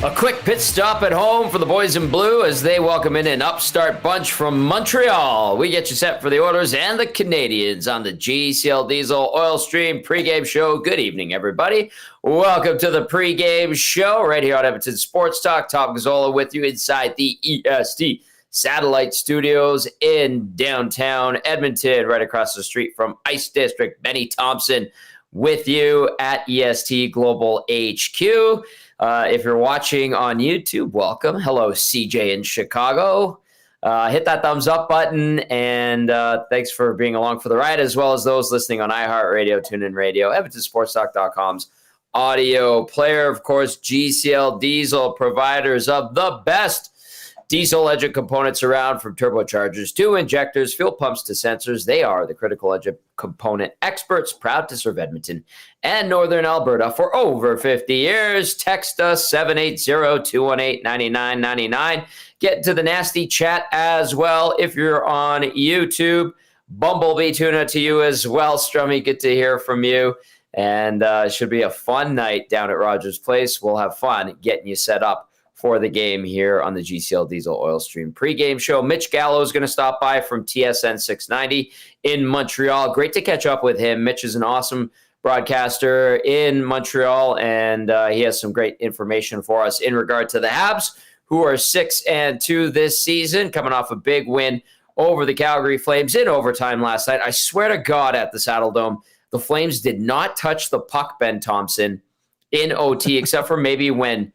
A quick pit stop at home for the boys in blue as they welcome in an upstart bunch from Montreal. We get you set for the Oilers and the Canadiens on the GCL Diesel Oil Stream pregame show. Good evening, everybody. Welcome to the pregame show right here on Edmonton Sports Talk. Tom Gazzola with you inside the EST Satellite Studios in downtown Edmonton, right across the street from Ice District. Benny Thompson with you at EST Global HQ. If you're watching on YouTube, welcome. Hello, CJ in Chicago. Hit that thumbs up button, and thanks for being along for the ride, as well as those listening on iHeartRadio, TuneIn Radio, EdmontonSportsTalk.com's audio player. Of course, GCL Diesel, providers of the best diesel engine components around, from turbochargers to injectors, fuel pumps to sensors. They are the critical engine component experts, proud to serve Edmonton and Northern Alberta for over 50 years. Text us 780-218-9999. Get to the nasty chat as well if you're on YouTube. Bumblebee tuna to you as well, Strummy. Good to hear from you. And it should be a fun night down at Rogers Place. We'll have fun getting you set up for the game here on the GCL Diesel Oil Stream pregame show. Mitch Gallo is going to stop by from TSN 690 in Montreal. Great to catch up with him. Mitch is an awesome broadcaster in Montreal, and he has some great information for us in regard to the Habs, who are 6-2 this season, coming off a big win over the Calgary Flames in overtime last night. I swear to God, at the Saddle Dome, the Flames did not touch the puck, Ben Thompson, in OT, except for maybe when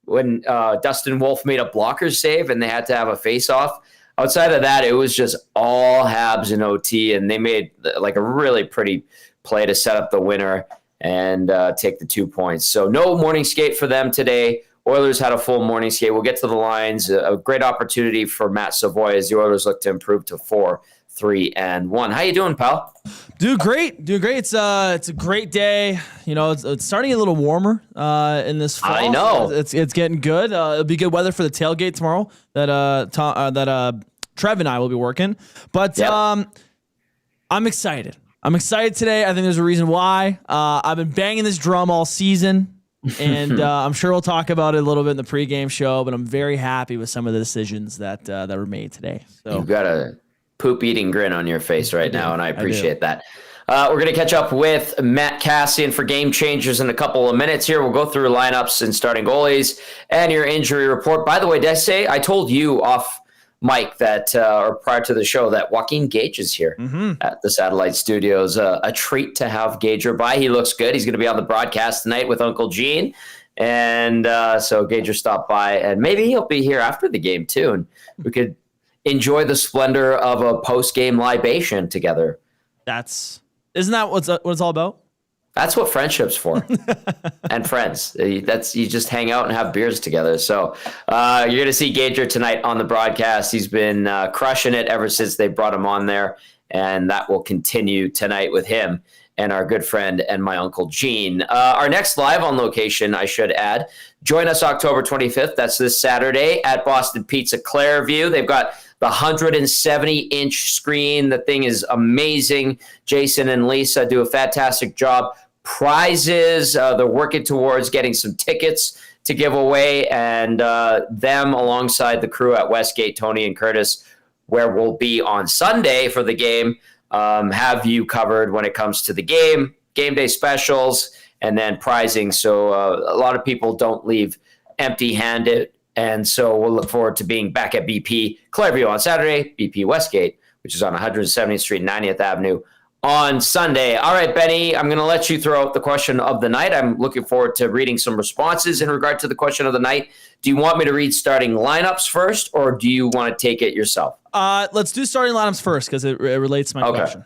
Dustin Wolf made a blocker save and they had to have a face-off. Outside of that, it was just all Habs in OT, and they made like a really pretty play to set up the winner and take the 2 points. So no morning skate for them today. Oilers had a full morning skate. We'll get to the lines. A great opportunity for Matt Savoy as the Oilers look to improve to 4-3-1. How you doing, pal? Doing great. It's a great day. You know, it's starting a little warmer in this fall. I know. It's getting good. It'll be good weather for the tailgate tomorrow that Trev and I will be working. But yep. I'm excited. I'm excited today. I think there's a reason why. I've been banging this drum all season, and I'm sure we'll talk about it a little bit in the pregame show, but I'm very happy with some of the decisions that were made today. So you've got a poop-eating grin on your face right now, and I appreciate that. We're going to catch up with Matt Kassian for Game Changers in a couple of minutes here. We'll go through lineups and starting goalies and your injury report. By the way, did I say, I told you off mic that, or prior to the show, that Joaquin Gage is here at the Satellite Studios. A treat to have Gager by. He looks good. He's going to be on the broadcast tonight with Uncle Gene. And so Gager stopped by, and maybe he'll be here after the game too. And we could enjoy the splendor of a post-game libation together. Isn't that what it's all about? That's what friendship's for. And friends. You just hang out and have beers together. So you're going to see Gager tonight on the broadcast. He's been crushing it ever since they brought him on there. And that will continue tonight with him and our good friend and my Uncle Gene. Our next live on location, I should add, join us October 25th. That's this Saturday at Boston Pizza Clairview. They've got the 170-inch screen. The thing is amazing. Jason and Lisa do a fantastic job. Prizes, they're working towards getting some tickets to give away, and them alongside the crew at Westgate, Tony and Curtis, where we'll be on Sunday for the game, have you covered when it comes to the game day specials, and then prizing. So a lot of people don't leave empty-handed. And so we'll look forward to being back at BP Clairview on Saturday, BP Westgate, which is on 170th Street, 90th Avenue, on Sunday. All right, Benny, I'm going to let you throw out the question of the night. I'm looking forward to reading some responses in regard to the question of the night. Do you want me to read starting lineups first, or do you want to take it yourself? Let's do starting lineups first because it relates to my question.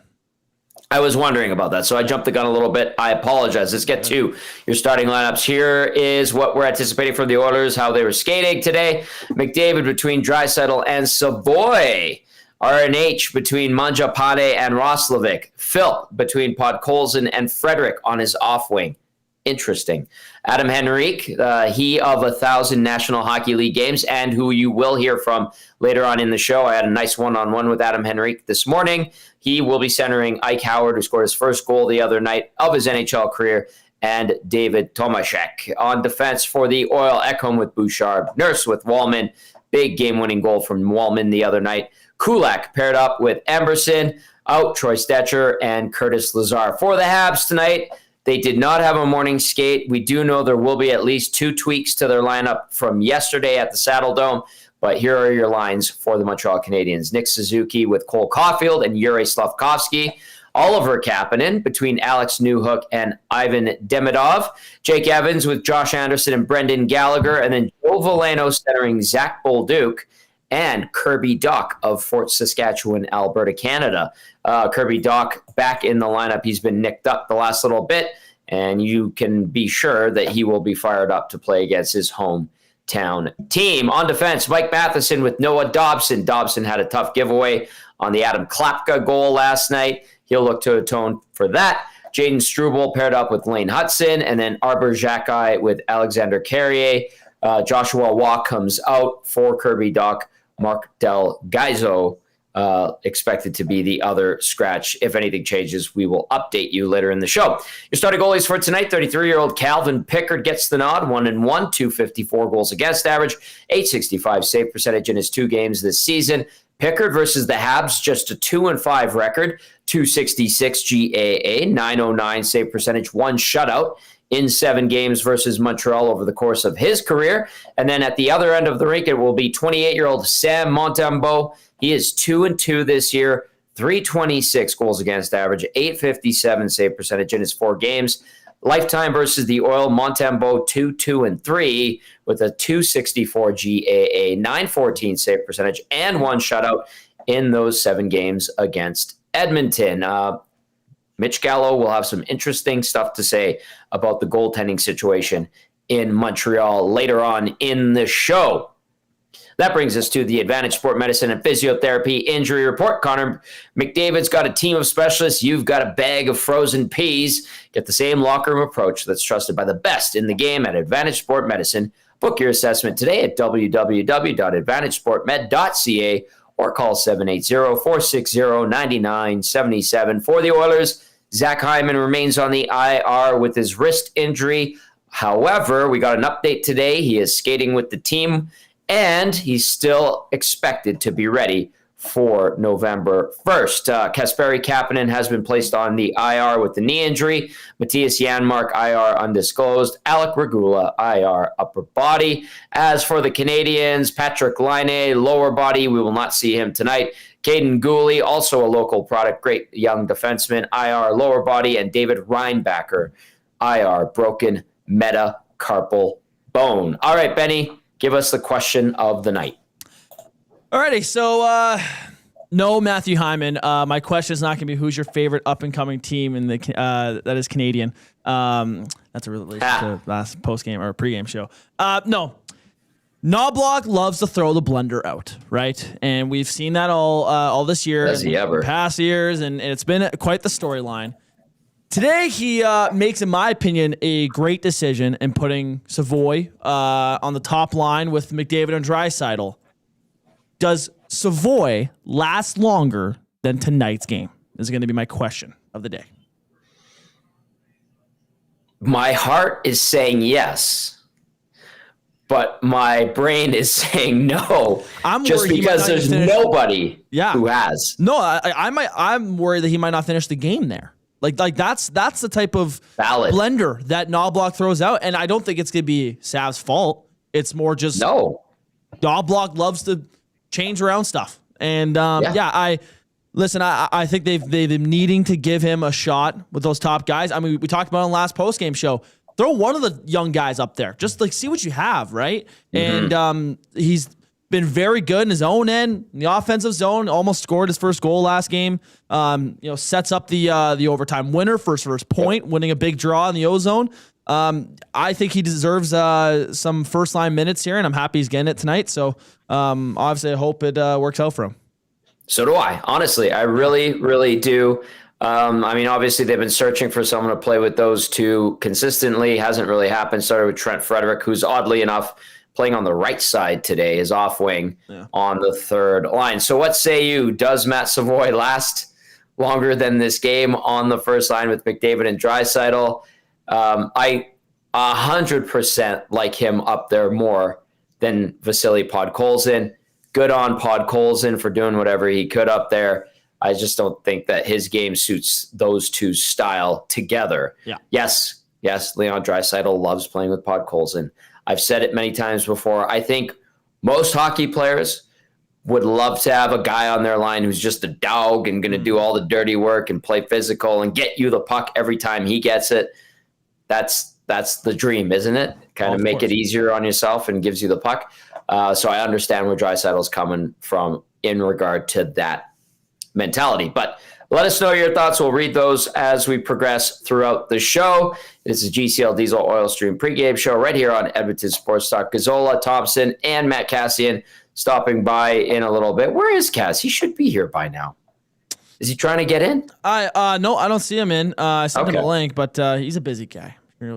I was wondering about that, so I jumped the gun a little bit. I apologize. Let's get to your starting lineups. Here is what we're anticipating from the Oilers, how they were skating today. McDavid between Draisaitl and Savoy. RNH between Mangiapane and Roslovic. Phil between Podkolzin and Frederick on his off wing. Interesting. Adam Henrique, he of 1,000 National Hockey League games, and who you will hear from later on in the show. I had a nice one-on-one with Adam Henrique this morning. He will be centering Ike Howard, who scored his first goal the other night of his NHL career, and David Tomaszek. On defense for the Oil, Ekholm with Bouchard, Nurse with Wallman. Big game-winning goal from Wallman the other night. Kulak paired up with Emberson. Out Troy Stetcher and Curtis Lazar. For the Habs tonight, they did not have a morning skate. We do know there will be at least 2 tweaks to their lineup from yesterday at the Saddle Dome. But here are your lines for the Montreal Canadiens. Nick Suzuki with Cole Caulfield and Yuri Slavkovsky. Oliver Kapanen between Alex Newhook and Ivan Demidov. Jake Evans with Josh Anderson and Brendan Gallagher. And then Joe Veleno centering Zach Bolduc and Kirby Dach of Fort Saskatchewan, Alberta, Canada. Kirby Dach back in the lineup. He's been nicked up the last little bit, and you can be sure that he will be fired up to play against his hometown team. On defense, Mike Matheson with Noah Dobson. Dobson had a tough giveaway on the Adam Klapka goal last night. He'll look to atone for that. Jaden Struble paired up with Lane Hudson, and then Arbor Xhekaj with Alexander Carrier. Joshua Waugh comes out for Kirby Dach. Mark Del Gaizo expected to be the other scratch. If anything changes, we will update you later in the show. Your starting goalies for tonight, 33-year-old Calvin Pickard gets the nod, 1-1, 254 goals against average, 865 save percentage in his 2 games this season. Pickard versus the Habs, just a 2-5 record, 266 GAA, 909 save percentage, 1 shutout in 7 games versus Montreal over the course of his career. And then at the other end of the rink, it will be 28-year-old Sam Montembeault. He is 2-2 this year, 326 goals against average, 857 save percentage in his 4 games. Lifetime versus the Oil, Montembeault 2-3 with a 264 GAA, 914 save percentage, and 1 shutout in those 7 games against Edmonton. Mitch Gallo will have some interesting stuff to say about the goaltending situation in Montreal later on in the show. That brings us to the Advantage Sport Medicine and Physiotherapy Injury Report. Connor McDavid's got a team of specialists. You've got a bag of frozen peas. Get the same locker room approach that's trusted by the best in the game at Advantage Sport Medicine. Book your assessment today at www.advantagesportmed.ca or call 780-460-9977. For the Oilers, Zach Hyman remains on the IR with his wrist injury. However, we got an update today. He is skating with the team, and he's still expected to be ready for November 1st. Kasperi Kapanen has been placed on the IR with the knee injury. Matthias Janmark, IR undisclosed. Alec Regula, IR upper body. As for the Canadiens, Patrick Laine, lower body. We will not see him tonight. Caden Gooley, also a local product, great young defenseman, IR lower body. And David Reinbacher, IR broken metacarpal bone. All right, Benny, give us the question of the night. Alrighty, so no Matthew Hyman. My question is not going to be who's your favorite up-and-coming team in the that is Canadian. That's a relation to last post-game or pre-game show. No. Knobloch loves to throw the blender out, right? And we've seen that all this year. Does he ever? Past years, and it's been quite the storyline. Today, he makes, in my opinion, a great decision in putting Savoy on the top line with McDavid and Draisaitl. Does Savoy last longer than tonight's game? This is going to be my question of the day. My heart is saying yes, but my brain is saying no. I'm just because there's nobody who has. No, I'm worried that he might not finish the game there. Like that's the type of blender that Knobloch throws out, and I don't think it's going to be Sav's fault. It's more just Knobloch loves to change around stuff, and I think they've been needing to give him a shot with those top guys. I mean, we talked about it on the last post game show. Throw one of the young guys up there, just like see what you have, right? Mm-hmm. And he's been very good in his own end, in the offensive zone. Almost scored his first goal last game. Sets up the overtime winner for his first point, winning a big draw in the O-zone. I think he deserves some first line minutes here, and I'm happy he's getting it tonight. So obviously, I hope it works out for him. So do I. Honestly, I really, really do. Obviously, they've been searching for someone to play with those two consistently. Hasn't really happened. Started with Trent Frederick, who's oddly enough playing on the right side today, his off wing on the third line. So what say you? Does Matt Savoy last longer than this game on the first line with McDavid and Draisaitl? I 100% like him up there more than Vasily Podkolzin. Good on Podkolzin for doing whatever he could up there. I just don't think that his game suits those two style together. Yeah. Yes, Leon Draisaitl loves playing with Podkolzin. I've said it many times before. I think most hockey players would love to have a guy on their line who's just a dog and going to do all the dirty work and play physical and get you the puck every time he gets it. That's the dream, isn't it? Kind of make it easier on yourself and gives you the puck. So I understand where Draisaitl's coming from in regard to that mentality. But let us know your thoughts. We'll read those as we progress throughout the show. This is GCL Diesel Oil Stream pregame show right here on Edmonton Sports Talk. Gazzola, Thomson, and Matt Kassian stopping by in a little bit. Where is Cass? He should be here by now. Is he trying to get in? No, I don't see him in. I sent him a link, but he's a busy guy.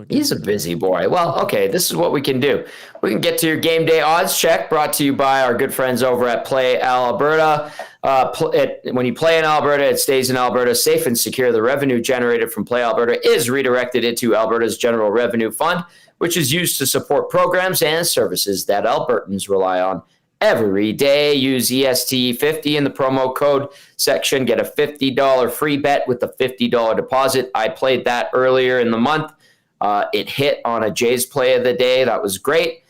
He's a busy boy. Well, okay, this is what we can do. We can get to your game day odds check, brought to you by our good friends over at Play Alberta. When you play in Alberta, it stays in Alberta, safe and secure. The revenue generated from Play Alberta is redirected into Alberta's General Revenue Fund, which is used to support programs and services that Albertans rely on every day. Use EST50 in the promo code section. Get a $50 free bet with a $50 deposit. I played that earlier in the month. It hit on a Jays play of the day. That was great.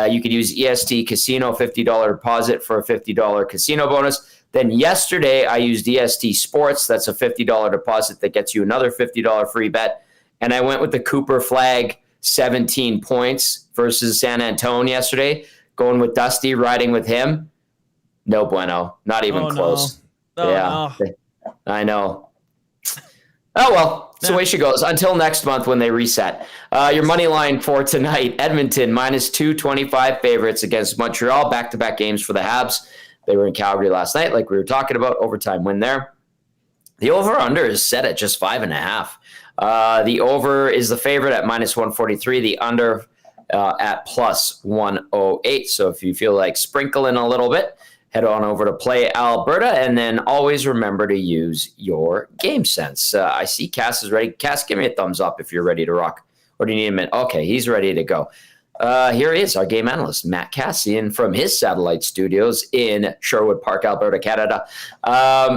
You could use EST Casino $50 deposit for a $50 casino bonus. Then yesterday I used EST Sports. That's a $50 deposit that gets you another $50 free bet. And I went with the Cooper Flag 17 points versus San Antonio yesterday. Going with Dusty, riding with him. No bueno. Not even close. No. No. I know. Oh, well. That's the way she goes. Until next month when they reset. Your money line for tonight, Edmonton minus 225 favorites against Montreal. Back-to-back games for the Habs. They were in Calgary last night, like we were talking about. Overtime win there. The over-under is set at just 5.5. The over is the favorite at minus 143. The under at plus 108. So if you feel like sprinkling a little bit, head on over to Play Alberta, and then always remember to use your game sense. I see Cass is ready. Cass, give me a thumbs up if you're ready to rock. Or do you need a minute? Okay, he's ready to go. Here is our game analyst, Matt Kassian, from his satellite studios in Sherwood Park, Alberta, Canada.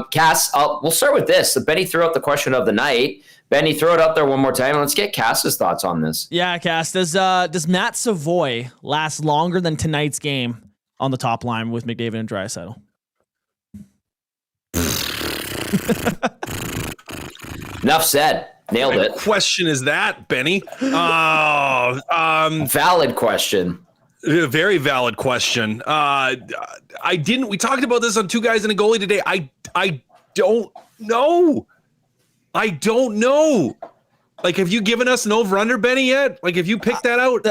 Cass, we'll start with this. Benny threw out the question of the night. Benny, throw it up there one more time. Let's get Cass's thoughts on this. Yeah, Cass, does Matt Savoy last longer than tonight's game on the top line with McDavid and Draisaitl? Enough said. Nailed it. What question is that, Benny? Valid question. Very valid question. We talked about this on Two Guys and a Goalie today. I don't know. Like, have you given us an over-under, Benny, yet? Like, have you picked that out?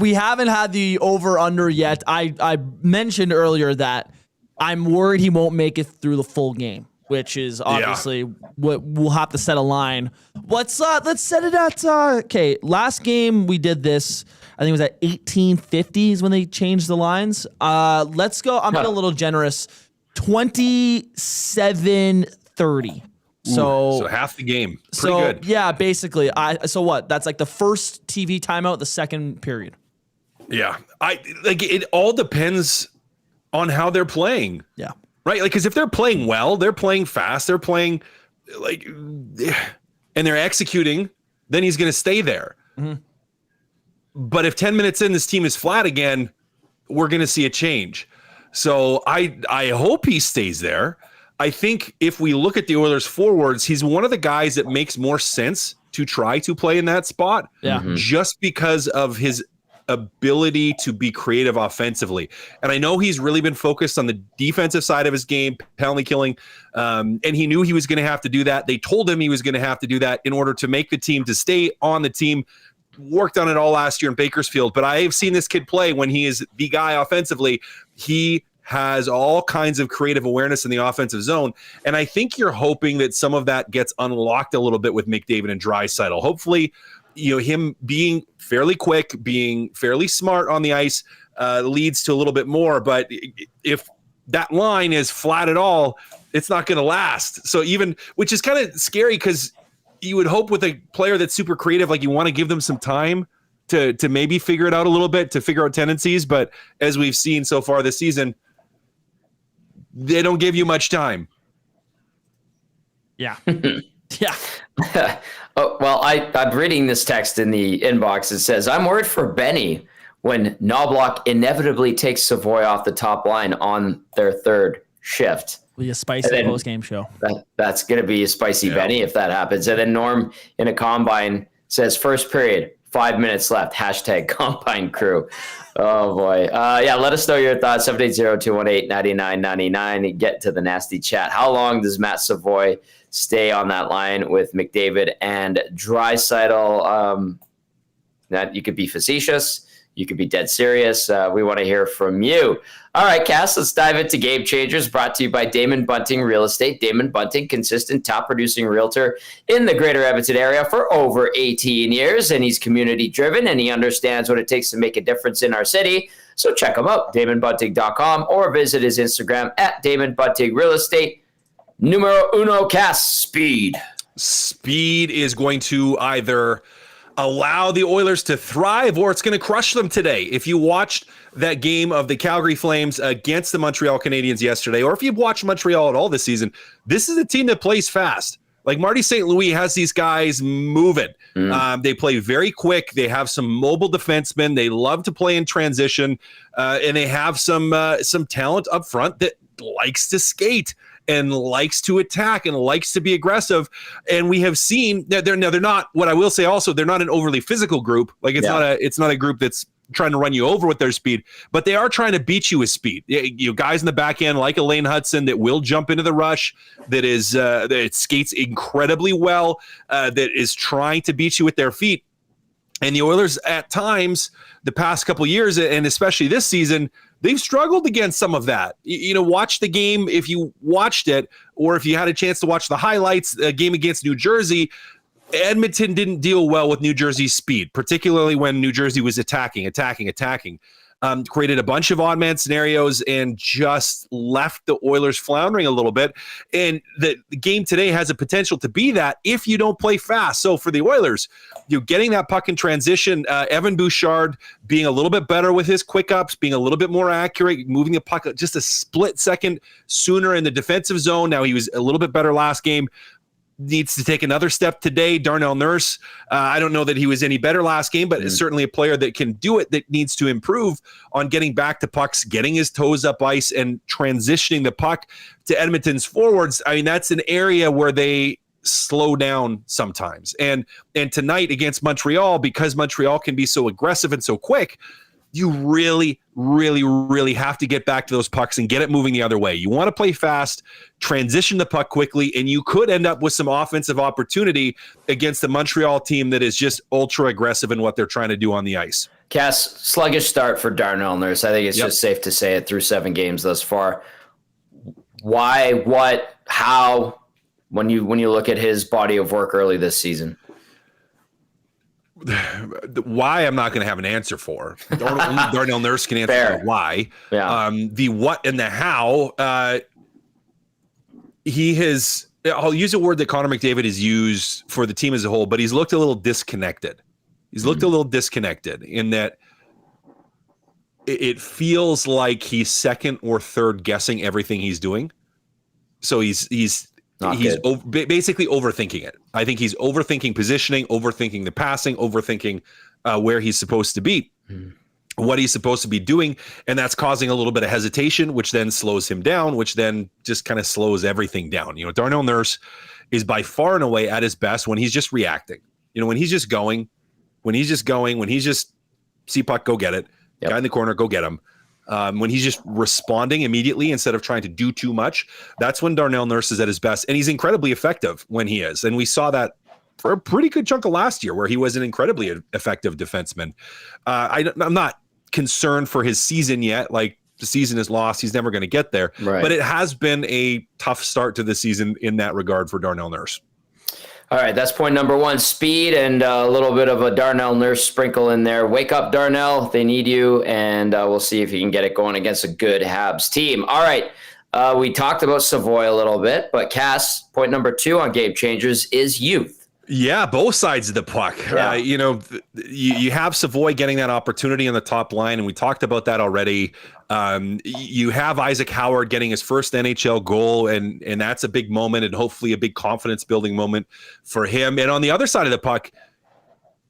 We haven't had the over-under yet. I mentioned earlier that I'm worried he won't make it through the full game, which is obviously what we'll have to set a line. Let's set it at okay. Last game we did this. I think it was at 1850s when they changed the lines. Let's go. I'm being a little generous. 27-30. So half the game. Pretty good. Yeah, basically. So what? That's like the first TV timeout, the second period. Yeah. It all depends on how they're playing. Yeah. Right? Like, because if they're playing well, they're playing fast, they're playing and they're executing, then he's going to stay there. Mm-hmm. But if 10 minutes in, this team is flat again, we're going to see a change. So I hope he stays there. I think if we look at the Oilers forwards, he's one of the guys that makes more sense to try to play in that spot. Yeah. Mm-hmm. Just because of his ability to be creative offensively. And I know he's really been focused on the defensive side of his game, penalty killing. And he knew he was going to have to do that. They told him he was going to have to do that in order to make the team, to stay on the team. Worked on it all last year in Bakersfield, but I have seen this kid play when he is the guy offensively. He has all kinds of creative awareness in the offensive zone. And I think you're hoping that some of that gets unlocked a little bit with McDavid and Draisaitl. Hopefully, him being fairly quick, being fairly smart on the ice leads to a little bit more. But if that line is flat at all, it's not going to last. So which is kind of scary because you would hope with a player that's super creative, like you want to give them some time to maybe figure it out a little bit, to figure out tendencies. But as we've seen so far this season, they don't give you much time. Yeah. Yeah. Oh, well, I'm reading this text in the inbox. It says, I'm worried for Benny when Knobloch inevitably takes Savoy off the top line on their third shift. Will be a spicy post-game show. That's going to be a spicy Benny if that happens. And then Norm in a combine says, first period, 5 minutes left, hashtag combine crew. Oh, boy. Let us know your thoughts, 780-218-9999. Get to the nasty chat. How long does Matt Savoy stay on that line with McDavid and Draisaitl? That you could be facetious. You could be dead serious. We want to hear from you. All right, Cass, let's dive into Game Changers, brought to you by Damon Bunting Real Estate. Damon Bunting, consistent top-producing realtor in the greater Edmonton area for over 18 years, and he's community-driven, and he understands what it takes to make a difference in our city. So check him out, DamonBunting.com, or visit his Instagram at Damon Bunting Real Estate. Numero uno, Cass, speed. Speed is going to either allow the Oilers to thrive or it's going to crush them today. If you watched that game of the Calgary Flames against the Montreal Canadiens yesterday, or if you've watched Montreal at all this season, this is a team that plays fast. Like Marty St. Louis has these guys moving. They play very quick. They have some mobile defensemen. They love to play in transition, and they have some talent up front that likes to skate and likes to attack and likes to be aggressive. And we have seen that they're not, what I will say also, they're not an overly physical group. Like it's not a group that's trying to run you over with their speed, but they are trying to beat you with speed. You guys in the back end, like Elaine Hudson, that will jump into the rush, that skates incredibly well, that is trying to beat you with their feet. And the Oilers at times, the past couple of years, and especially this season, they've struggled against some of that. Watch the game if you watched it, or if you had a chance to watch the highlights, a game against New Jersey. Edmonton didn't deal well with New Jersey's speed, particularly when New Jersey was attacking. Created a bunch of odd man scenarios and just left the Oilers floundering a little bit. And the game today has a potential to be that if you don't play fast. So for the Oilers, you're getting that puck in transition. Evan Bouchard being a little bit better with his quick ups, being a little bit more accurate, moving the puck just a split second sooner in the defensive zone. Now he was a little bit better last game. Needs to take another step today. Darnell Nurse, I don't know that he was any better last game, but is certainly a player that can do it, that needs to improve on getting back to pucks, getting his toes up ice, and transitioning the puck to Edmonton's forwards. I mean, that's an area where they slow down sometimes. And tonight against Montreal, because Montreal can be so aggressive and so quick, you really, really, really have to get back to those pucks and get it moving the other way. You want to play fast, transition the puck quickly, and you could end up with some offensive opportunity against the Montreal team that is just ultra aggressive in what they're trying to do on the ice. Cass, sluggish start for Darnell Nurse. I think it's just safe to say it through 7 games thus far. Why, what, how, when you look at his body of work early this season? Why, I'm not going to have an answer for. Only Darnell Nurse can answer why. Yeah. The what and the how. He has. I'll use a word that Connor McDavid has used for the team as a whole, but he's looked a little disconnected. He's looked a little disconnected in that it feels like he's second or third guessing everything he's doing. So he's basically overthinking it. I think he's overthinking positioning, overthinking the passing, overthinking where he's supposed to be, what he's supposed to be doing. And that's causing a little bit of hesitation, which then slows him down, which then just kind of slows everything down. Darnell Nurse is by far and away at his best when he's just reacting. When he's just going, when he's just see puck, go get it. Guy in the corner, go get him. When he's just responding immediately instead of trying to do too much, that's when Darnell Nurse is at his best. And he's incredibly effective when he is. And we saw that for a pretty good chunk of last year where he was an incredibly effective defenseman. I'm not concerned for his season yet. Like, the season is lost. He's never going to get there. Right. But it has been a tough start to the season in that regard for Darnell Nurse. All right, that's point number 1, speed, and a little bit of a Darnell Nurse sprinkle in there. Wake up, Darnell. They need you, and we'll see if you can get it going against a good Habs team. All right, we talked about Savoy a little bit, but Cass, point number 2 on Game Changers is youth. Yeah, both sides of the puck. Yeah. You have Savoy getting that opportunity on the top line, and we talked about that already. You have Isaac Howard getting his first NHL goal, and that's a big moment, and hopefully a big confidence building moment for him. And on the other side of the puck,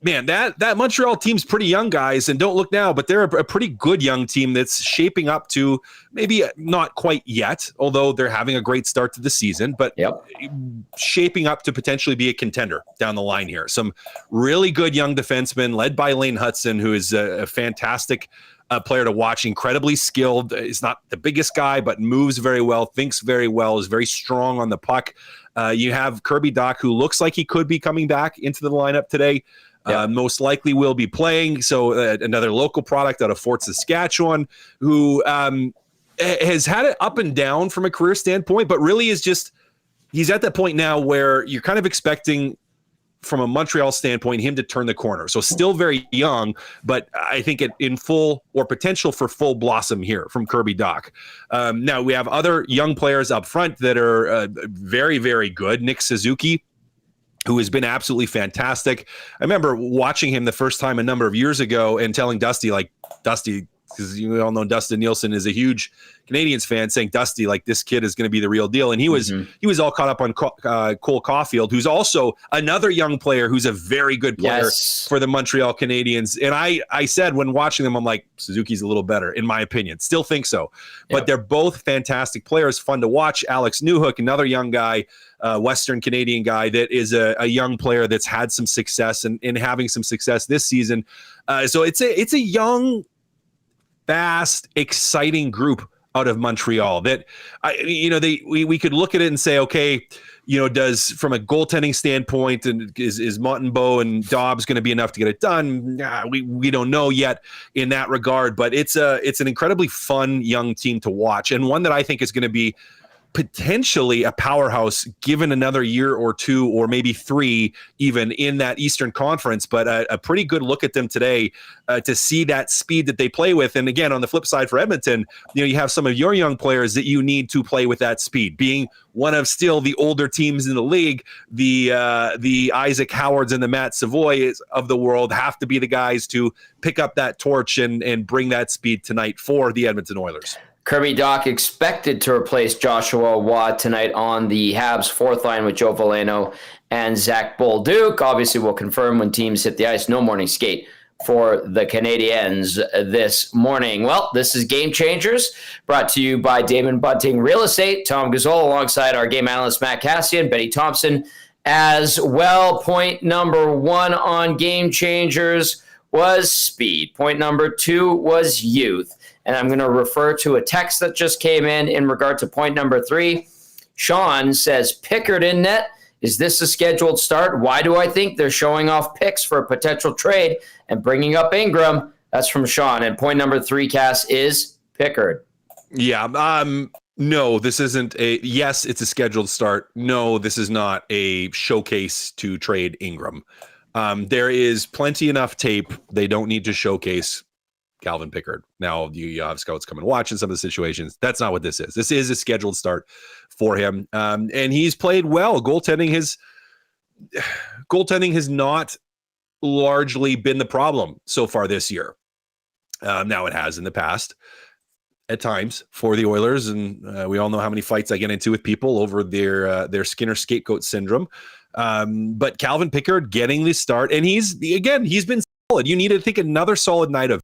man, that Montreal team's pretty young, guys, and don't look now, but they're a pretty good young team that's shaping up to maybe not quite yet, although they're having a great start to the season, but shaping up to potentially be a contender down the line here. Some really good young defensemen led by Lane Hutson, who is a fantastic player to watch, incredibly skilled. He's not the biggest guy, but moves very well, thinks very well, is very strong on the puck. You have Kirby Dach, who looks like he could be coming back into the lineup today. Most likely will be playing. So another local product out of Fort Saskatchewan, who has had it up and down from a career standpoint, but really is just, he's at that point now where you're kind of expecting from a Montreal standpoint, him to turn the corner. So still very young, but I think in full or potential for full blossom here from Kirby Dach. Now we have other young players up front that are very, very good. Nick Suzuki, who has been absolutely fantastic. I remember watching him the first time a number of years ago and telling Dusty, because you all know Dustin Nielsen is a huge Canadiens fan, saying, Dusty, this kid is going to be the real deal. And he was all caught up on Cole Caulfield, who's also another young player who's a very good player for the Montreal Canadiens. And I said when watching them, I'm like, Suzuki's a little better, in my opinion. Still think so. But they're both fantastic players, fun to watch. Alex Newhook, another young guy, Western Canadian guy that is a young player that's had some success and having some success this season. So it's a young, fast, exciting group out of Montreal that we could look at it and say, okay, does from a goaltending standpoint, and is Montembeault and Dobbs going to be enough to get it done? We don't know yet in that regard, but it's an incredibly fun young team to watch, and one that I think is going to be potentially a powerhouse given another year or two or maybe three even in that Eastern Conference. But a pretty good look at them today to see that speed that they play with. And again, on the flip side for Edmonton, you have some of your young players that you need to play with that speed, being one of still the older teams in the league. The Isaac Howards and the Matt Savoy of the world have to be the guys to pick up that torch and bring that speed tonight for the Edmonton Oilers. Kirby Dach expected to replace Joshua Waugh tonight on the Habs fourth line with Joe Veleno and Zach Bolduc. Obviously, we'll confirm when teams hit the ice. No morning skate for the Canadiens this morning. Well, this is Game Changers, brought to you by Damon Bunting Real Estate. Tom Gazzola alongside our game analyst Matt Kassian, Benny Thompson as well. Point number one on Game Changers was speed. Point number two was youth. And I'm going to refer to a text that just came in regard to point number three. Sean says, Pickard in net. Is this a scheduled start? Why do I think they're showing off picks for a potential trade and bringing up Ingram? That's from Sean. And point number three, Cass, is Pickard. Yeah. No, this isn't yes, it's a scheduled start. No, this is not a showcase to trade Ingram. There is plenty enough tape. They don't need to showcase Calvin Pickard. Now you have scouts come and watch in some of the situations. That's not what this is. This is a scheduled start for him. And he's played well. Goaltending has not largely been the problem so far this year. Now it has in the past at times for the Oilers. And we all know how many fights I get into with people over their Skinner scapegoat syndrome. But Calvin Pickard getting the start, and he's been solid. You need to think another solid night out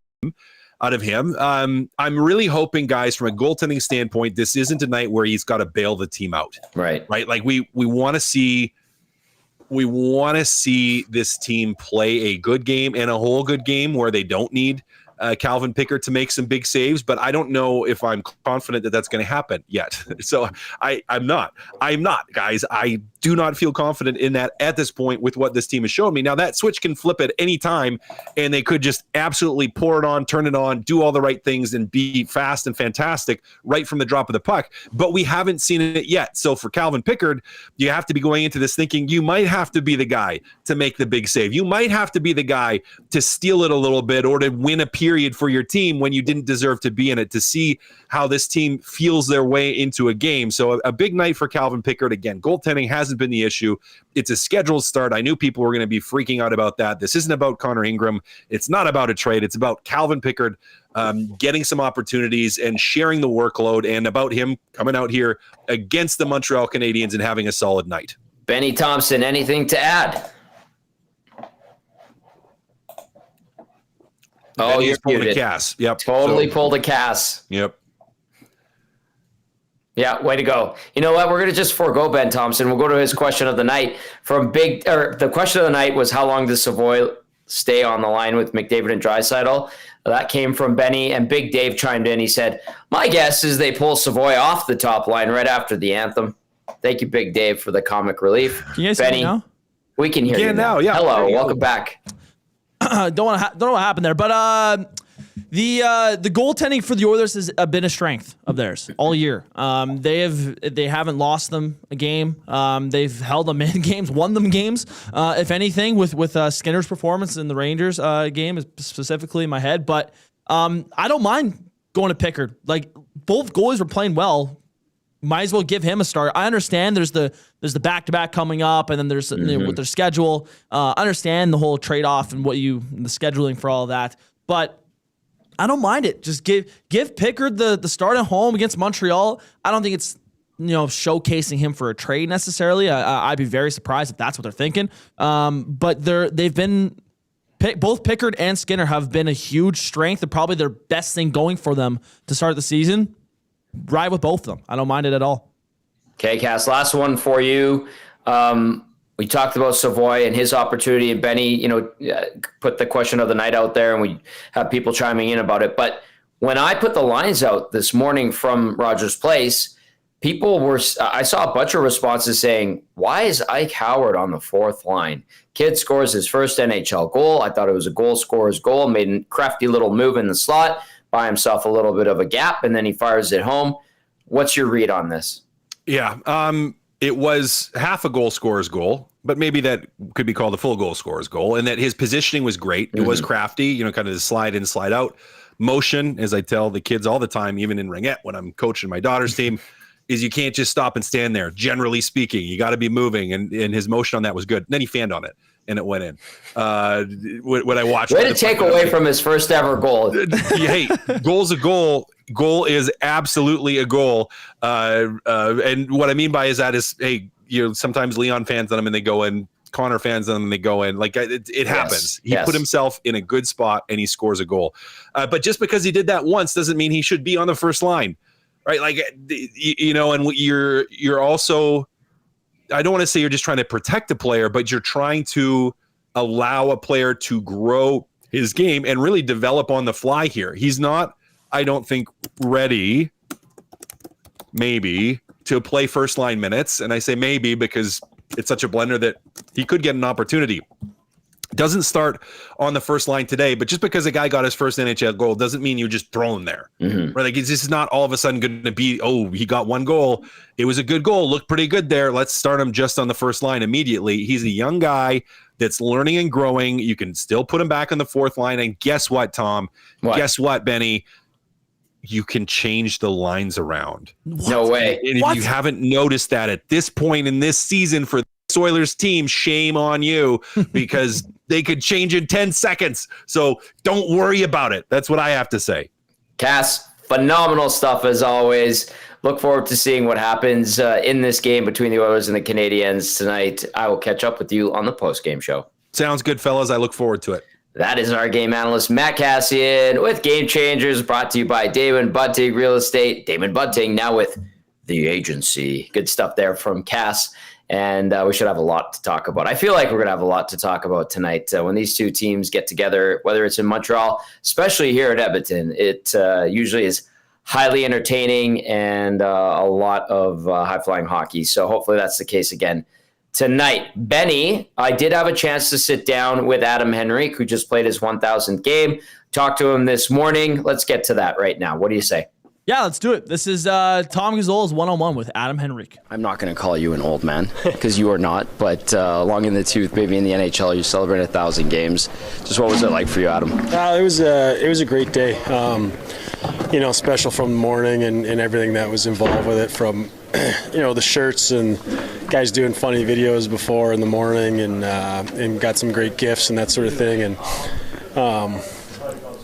of him. I'm really hoping, guys, from a goaltending standpoint, this isn't a night where he's got to bail the team out. Right. Like we want to see this team play a good game and a whole good game where they don't need Calvin Pickard to make some big saves, but I don't know if I'm confident that that's going to happen yet. So I'm not, guys. I do not feel confident in that at this point with what this team has shown me. Now that switch can flip at any time, and they could just absolutely pour it on, turn it on, do all the right things, and be fast and fantastic right from the drop of the puck. But we haven't seen it yet. So for Calvin Pickard, you have to be going into this thinking you might have to be the guy to make the big save. You might have to be the guy to steal it a little bit or to win a period period for your team when you didn't deserve to be in it, to see how this team feels their way into a game. So a big night for Calvin Pickard. Again, goaltending hasn't been the issue. It's a scheduled start. I knew people were going to be freaking out about that. This isn't about Connor Ingram. It's not about a trade. It's about Calvin Pickard getting some opportunities and sharing the workload, and about him coming out here against the Montreal Canadiens and having a solid night. Benny Thompson, anything to add? Oh, you're pulled muted. a Cass. Yep. Totally pulled a Cass. Yep. Yeah, way to go. You know what? We're going to just forego Ben Thompson. We'll go to his question of the night. The question of the night was, how long does Savoy stay on the line with McDavid and Draisaitl? That came from Benny, and Big Dave chimed in. He said, my guess is they pull Savoy off the top line right after the anthem. Thank you, Big Dave, for the comic relief. Can you guys Benny, hear me now? we can hear you now. Yeah. Hello, welcome back. Don't know what happened there, but the goaltending for the Oilers has been a strength of theirs all year. They haven't lost them a game. They've held them in games, won them games. If anything, with Skinner's performance in the Rangers game is specifically in my head. But I don't mind going to Pickard. Like, both goalies were playing well. Might as well give him a start. I understand there's the back-to-back coming up, and then there's with their schedule. Understand the whole trade-off and the scheduling for all of that. But I don't mind it. Just give Pickard the start at home against Montreal. I don't think it's showcasing him for a trade necessarily. I'd be very surprised if that's what they're thinking. But they've been both Pickard and Skinner have been a huge strength and probably their best thing going for them to start the season. Ride with both of them. I don't mind it at all. Okay, Cass, last one for you. We talked about Savoy and his opportunity, and Benny, put the question of the night out there, and we have people chiming in about it. But when I put the lines out this morning from Rogers Place, I saw a bunch of responses saying, why is Ike Howard on the fourth line? Kid scores his first NHL goal. I thought it was a goal scorer's goal, made a crafty little move in the slot, buy himself a little bit of a gap, and then he fires it home. What's your read on this? Yeah. It was half a goal scorer's goal, but maybe that could be called a full goal scorer's goal, and that his positioning was great. It was crafty, kind of the slide in, slide out motion, as I tell the kids all the time, even in Ringette when I'm coaching my daughter's team, is you can't just stop and stand there. Generally speaking, you got to be moving, and his motion on that was good. And then he fanned on it, and it went in. When I watched, way to take away from his first ever goal. Hey, goal's a goal. Goal is absolutely a goal. And what I mean by is, hey, sometimes Leon fans on him and they go in. Connor fans on him and they go in. Like, it happens. He put himself in a good spot and he scores a goal. But just because he did that once doesn't mean he should be on the first line, right? Like, and you're also, I don't want to say you're just trying to protect a player, but you're trying to allow a player to grow his game and really develop on the fly here. He's not, I don't think, ready, maybe, to play first line minutes. And I say maybe because it's such a blender that he could get an opportunity. Doesn't start on the first line today, but just because a guy got his first NHL goal doesn't mean you just throw him there. Right? Like, this is not all of a sudden going to be, he got one goal. It was a good goal. Looked pretty good there. Let's start him just on the first line immediately. He's a young guy that's learning and growing. You can still put him back on the fourth line. And guess what, Tom? Guess what, Benny? You can change the lines around. No way. And if you haven't noticed that at this point in this season for this Oilers team, shame on you, because they could change in 10 seconds. So don't worry about it. That's what I have to say. Cass, phenomenal stuff as always. Look forward to seeing what happens in this game between the Oilers and the Canadiens tonight. I will catch up with you on the post-game show. Sounds good, fellas. I look forward to it. That is our game analyst, Matt Kassian, with Game Changers, brought to you by Damon Bunting Real Estate. Damon Bunting, now with The Agency. Good stuff there from Cass, and we should have a lot to talk about. I feel like we're going to have a lot to talk about tonight. When these two teams get together, whether it's in Montreal, especially here at Edmonton, it usually is highly entertaining and a lot of high-flying hockey. So hopefully that's the case again tonight. Benny, I did have a chance to sit down with Adam Henrique, who just played his 1,000th game. Talked to him this morning. Let's get to that right now. What do you say? Yeah, let's do it. This is Tom Gazzola's one-on-one with Adam Henrique. I'm not going to call you an old man because you are not, but long in the tooth, maybe in the NHL, you celebrated 1,000 games. Just what was it like for you, Adam? It was a great day. Special from the morning and everything that was involved with it, from the shirts and guys doing funny videos before in the morning, and got some great gifts and that sort of thing, and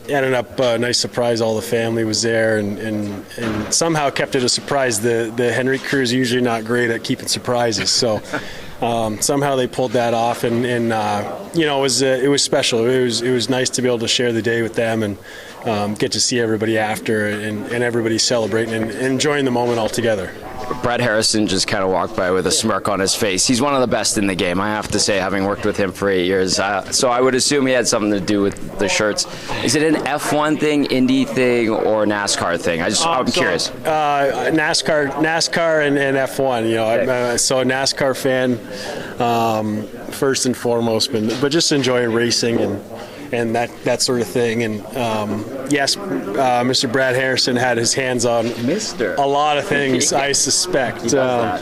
ended up a nice surprise. All the family was there, and somehow kept it a surprise. The Henrique crew is usually not great at keeping surprises, so somehow they pulled that off, and it was special. It was nice to be able to share the day with them and get to see everybody after, and everybody celebrating and enjoying the moment all together. Brad Harrison just kind of walked by with a smirk on his face. He's one of the best in the game, I have to say, having worked with him for 8 years. So I would assume he had something to do with the shirts. Is it an F1 thing, Indy thing, or NASCAR thing? I'm curious. NASCAR and F1. So a NASCAR fan first and foremost, but just enjoying racing and that sort of thing. And yes, Mr. Brad Harrison had his hands on a lot of things, I suspect. But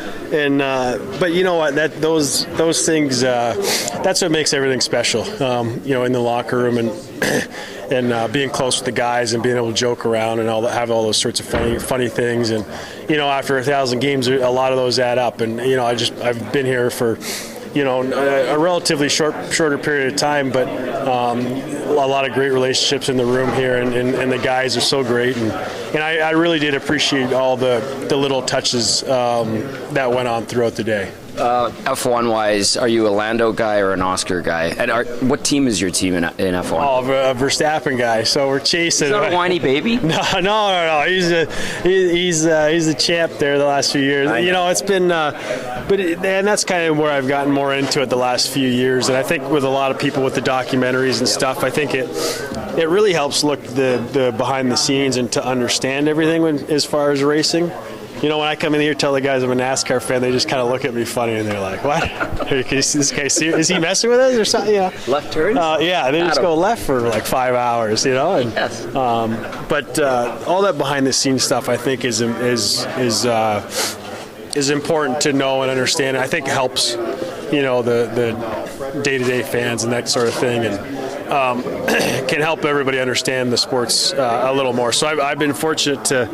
you know what? Those things, that's what makes everything special. In the locker room and being close with the guys and being able to joke around and have all those sorts of funny things. And after 1,000 games, a lot of those add up. And I've been here for a relatively shorter period of time, but a lot of great relationships in the room here, and the guys are so great, and I really did appreciate all the little touches that went on throughout the day. F1 wise, are you a Lando guy or an Oscar guy? And what team is your team in F1? Oh, a Verstappen guy. So we're chasing. Is that a whiny baby? No. He's a champ there the last few years. It's been, and that's kind of where I've gotten more into it the last few years. And I think with a lot of people with the documentaries and stuff, I think it really helps look the behind the scenes and to understand everything as far as racing. When I come in here, tell the guys I'm a NASCAR fan, they just kind of look at me funny, and they're like, "What? Is this guy serious? Is he messing with us or something?" Left turn? Yeah, they just go left for like 5 hours, And, yes. But all that behind the scenes stuff, I think, is important to know and understand. I think it helps, the day-to-day fans and that sort of thing, and can help everybody understand the sports a little more. So I've been fortunate to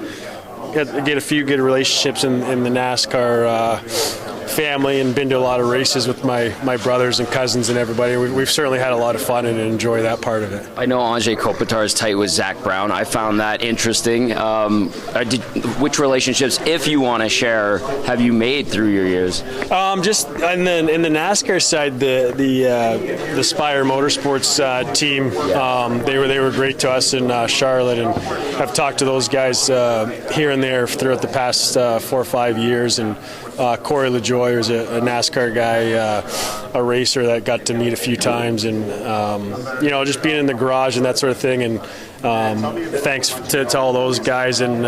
get a few good relationships in the NASCAR family, and been to a lot of races with my brothers and cousins and everybody. We've certainly had a lot of fun and enjoy that part of it. I know Andrzej Kopitar is tight with Zach Brown. I found that interesting. Which relationships, if you want to share, have you made through your years? Just in the NASCAR side, the Spire Motorsports team, they were great to us in Charlotte, and I've talked to those guys here and there throughout the past 4 or 5 years. And Corey LaJoy was a NASCAR guy, a racer that got to meet a few times, and just being in the garage and that sort of thing. And thanks to all those guys. And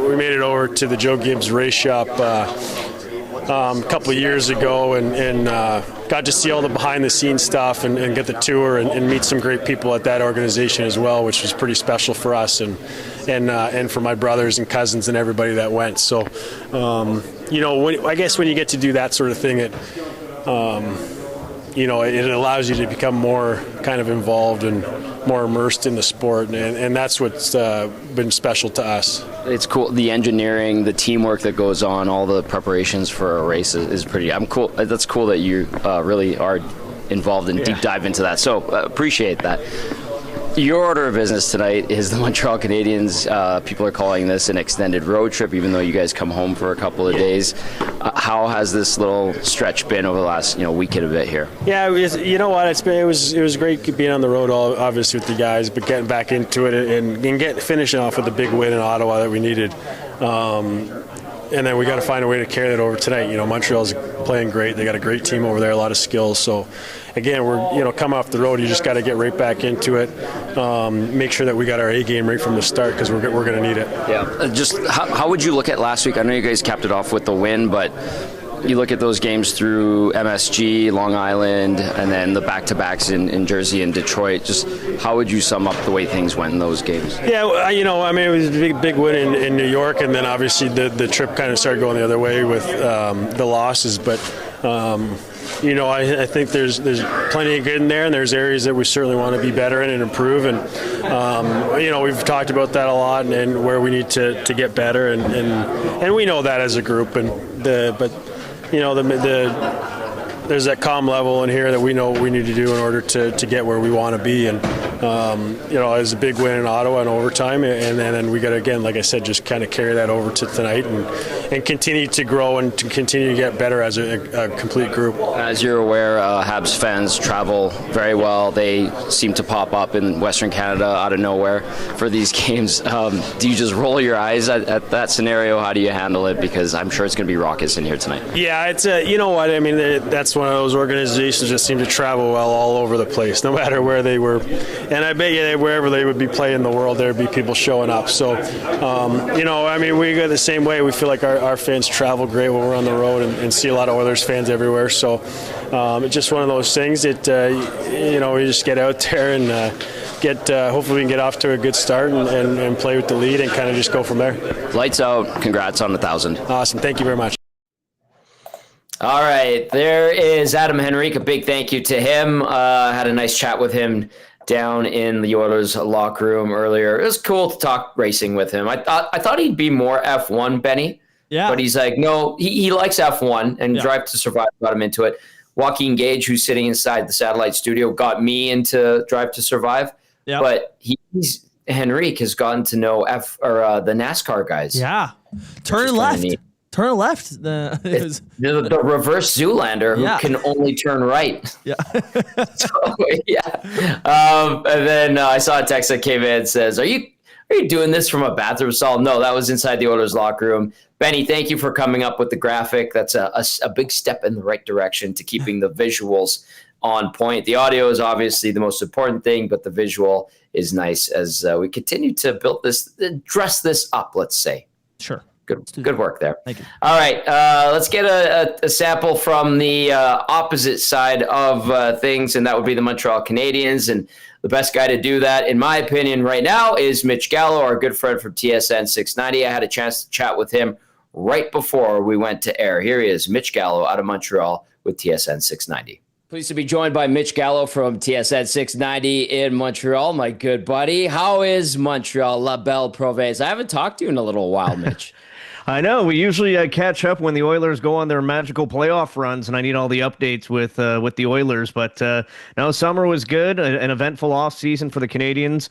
we made it over to the Joe Gibbs race shop a couple of years ago, and got to see all the behind-the-scenes stuff and get the tour and meet some great people at that organization as well, which was pretty special for us and for my brothers and cousins and everybody that went. So, I guess when you get to do that sort of thing, it allows you to become more kind of involved and more immersed in the sport, and that's what's been special to us. It's cool. The engineering, the teamwork that goes on, all the preparations for a race is pretty. I'm cool. That's cool that you really are involved and deep dive into that. So appreciate that. Your order of business tonight is the Montreal Canadiens. People are calling this an extended road trip, even though you guys come home for a couple of days. How has this little stretch been over the last week and a bit here? Yeah, you know what? It was great being on the road, obviously with the guys, but getting back into it and finishing off with a big win in Ottawa that we needed. And then we got to find a way to carry that over tonight. Montreal's playing great. They got a great team over there, a lot of skills. So, again, we're coming off the road. You just got to get right back into it. Make sure that we got our A game right from the start, because we're going to need it. Yeah. Just how would you look at last week? I know you guys capped it off with the win, but you look at those games through MSG, Long Island, and then the back-to-backs in Jersey and Detroit. Just how would you sum up the way things went in those games? Yeah, it was a big win in New York, and then obviously the trip kind of started going the other way with the losses. But I think there's plenty of good in there, and there's areas that we certainly want to be better in and improve. And we've talked about that a lot, and where we need to get better, and we know that as a group. There's that calm level in here that we know what we need to do in order to get where we want to be. And it was a big win in Ottawa in overtime, and then we got to, again, like I said, just kind of carry that over to tonight and continue to grow and to continue to get better as a complete group. As you're aware, Habs fans travel very well. They seem to pop up in Western Canada out of nowhere for these games. Do you just roll your eyes at that scenario? How do you handle it? Because I'm sure it's going to be raucous in here tonight. Yeah, it's that's one of those organizations that seem to travel well all over the place, no matter where they were. And I bet you wherever they would be playing in the world, there would be people showing up. So, we go the same way. We feel like our fans travel great when we're on the road and see a lot of Oilers fans everywhere. So it's just one of those things that, we just get out there and hopefully we can get off to a good start and play with the lead and kind of just go from there. Lights out. Congrats on 1,000. Awesome. Thank you very much. All right, there is Adam Henrique. A big thank you to him. Had a nice chat with him down in the Oilers locker room earlier. It was cool to talk racing with him. I thought he'd be more F1, Benny. Yeah. But he's like, no, he likes F1 and Drive to Survive got him into it. Joaquin Gage, who's sitting inside the satellite studio, got me into Drive to Survive. Yeah. But Henrique has gotten to know the NASCAR guys. Yeah. Turn left. Turn left. The reverse Zoolander who can only turn right. Yeah. And then I saw a text that came in and says, Are you doing this from a bathroom stall? No, that was inside the Oilers locker room. Benny, thank you for coming up with the graphic. That's a big step in the right direction to keeping the visuals on point. The audio is obviously the most important thing, but the visual is nice as we continue to dress this up, let's say. Sure. Good work there. Thank you. All right, let's get a sample from the opposite side of things, and that would be the Montreal Canadiens. And the best guy to do that, in my opinion, right now is Mitch Gallo, our good friend from TSN 690. I had a chance to chat with him right before we went to air. Here he is, Mitch Gallo out of Montreal with TSN 690. Pleased to be joined by Mitch Gallo from TSN 690 in Montreal, my good buddy. How is Montreal, La Belle Province? I haven't talked to you in a little while, Mitch. I know. We usually catch up when the Oilers go on their magical playoff runs, and I need all the updates with the Oilers. But no, summer was good, an eventful off season for the Canadiens.